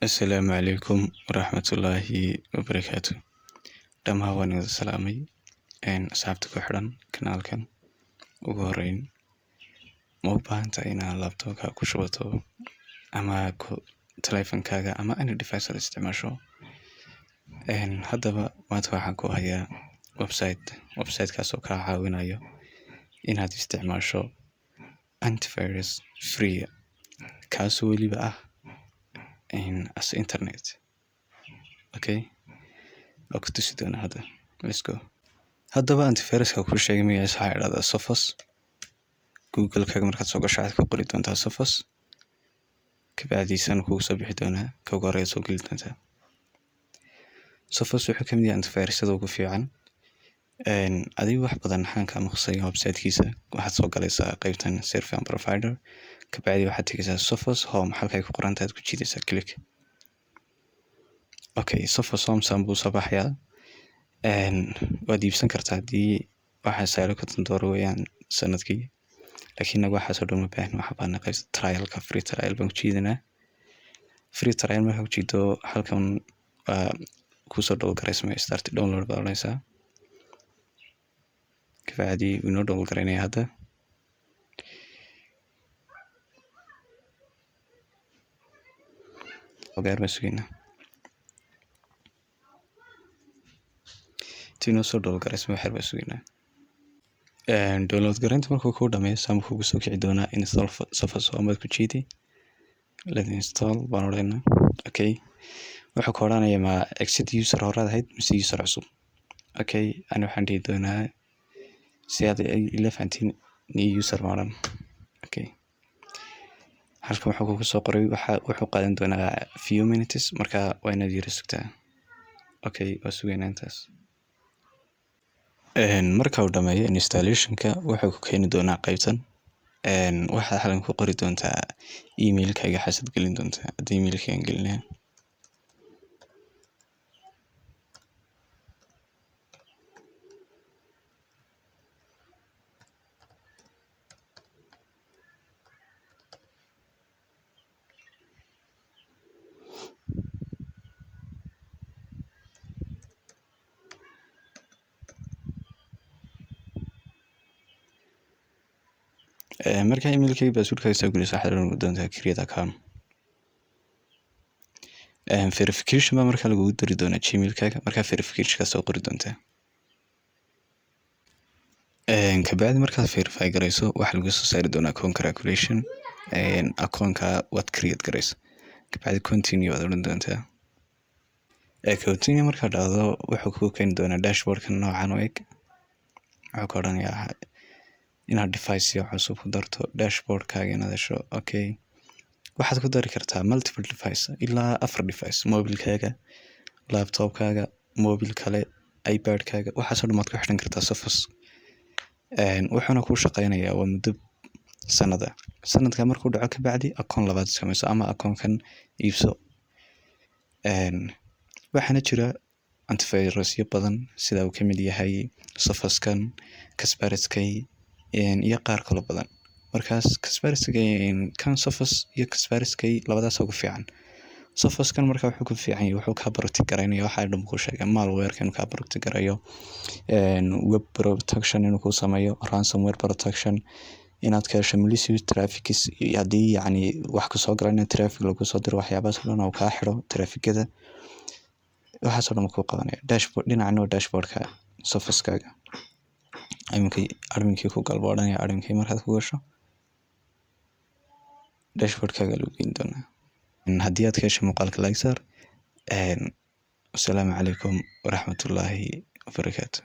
Asalaamu calaykum waraxmatullaahi wabarakaatu. Dhammaan waan wada salaamay asxaabta ku xidhan kanaalkan. Ugu horreyn, ma u baahan tahay inaad laptopka ku shubato ama taleefankaaga ama any device aad isticmaasho? Haddaba maanta waxaan ku hayaa website kaas oo kaa caawinayo inaad isticmaasho antivirus free kaasoo weliba ah as internet. Okay, waa ku tusi doonaa hadda. Let's go. Haddaba antiviruska ku sheegay magaciisa waxaa la yidhahdaa Sophos. Google-kaaga markaad soo gasho waxaad ku qori doontaa Sophos, kabacdiisana kugu soo bixi doonaa ka ugu horreeya soo geli doontaa. Sophos wuxuu ka mid yahay antivirusyada ugu fiican. Adiga wax badan maxaan kaa maqsayn website-kiisa. Waxaad soo galaysaa qaybtan server and provider, kabacdi waxaad tegaysaa Sophos home, halkay ku qoran tahay aad ku jiidaysaa click. Okay, Sophos home saan buu soo baxayaa. Waad iibsan kartaa haddii waxaa $50 weeyaan sanadkii, laakiin anaga waxaas oo dhan ma baahnin. Waxaan baahnaa qaybta trial-ka, free trial baan ku jiidanaa. Free trial markaa ku jiido halkan kusoo download start download baa oranaysaa. Kabacdi wuu inoo download garaynayaa hadda. Gaar baan sugaynaa intuu inoo soo download garaysmo wax yar baan sugaynaa. Download garaynta markuu kuu dhameeyo saan kugu soo kici doonaa install Sophos home baad ku jiidi. Let install baan odhanaynaa. Okay, wuxuu ka odhanayaa ma exit user horaad ahayd mise user cusub. Okay, ani waxaan dhihi doonaa si aad ila fahantiin new user baan odhan. Okay, halkan wuxuu kugu soo qoray wuxuu qaadan doonaa few minutes, marka waa inaad yara sugtaa. Okay, waa sugaynaa intaas. Marka uu dhameeyo installation-ka wuxuu ku keeni doonaa qaybtan. Waxaad halkan ku qori doontaa email-kaaga xasad gelin doontaa. Hadda email-kaagan gelinaa. Marka email-kaaga password-kaaga soo geliso waxaad oran doontaa create account. Verification baa markaa lagugu diri doonaa Gmail-kaaga, markaa verification-ka soo qori doontaa. Kabacdi markaad verify garayso waxaa lagu soo saari doonaa congratulation, account-ka waad create garayso. Kabacdi continue waad oran doontaa. Continue markaad dhahdo wuxuu kugu keeni doonaa dashboard-ka noocan u eg. Wuxuu ka odhanayaa inaad device cusub ku darto dashboard-kaaga inaad hesho. Okay, waxaad ku dari kartaa multiple device ilaa 4 device, mobilkaaga, laptop-kaaga, mobil kale, iPad-kaaga, waxaas oo dhan waad ku xidhan kartaa Sophos. Wuxuuna kuu shaqaynayaa waa muddo sanadka markuu dhaco kabacdi account labaad samayso ama account-kan iibso. Waxaana jira antivirusyo badan sida uu ka mid yahay Sophos-kan, Kaspersky iyo qaar kale badan. Markaas Kaspersky kan Sophos iyo Kaspersky labadaas ugu fiican. Sophos-kan markaa wuxuu ku fiican yahay wuxuu kaa protect garaynaya waxa dhan ku sheegay malware-ka inuu kaa protect garayo, web protection inuu ku sameeyo, ransomware protection, inaad ka hesho malicious traffic haddii yacni wax ku soo galaan traffic lagu soo diro waxyaabahaas oo dhan oo kaa xidho traffic-gada. Waxaas oo dhan ku qabanaya dashboard dhinacna dashboard-ka Sophos-kaaga. Admin-kii ku galbo odhanaya admin-kii markaad ku gasho dashboard-kaaga lagu geyn doonaa. Haddii aad ka hesho muuqaalka like saar. Asalaamu calaykum waraxmatullaahi wabarakaatu.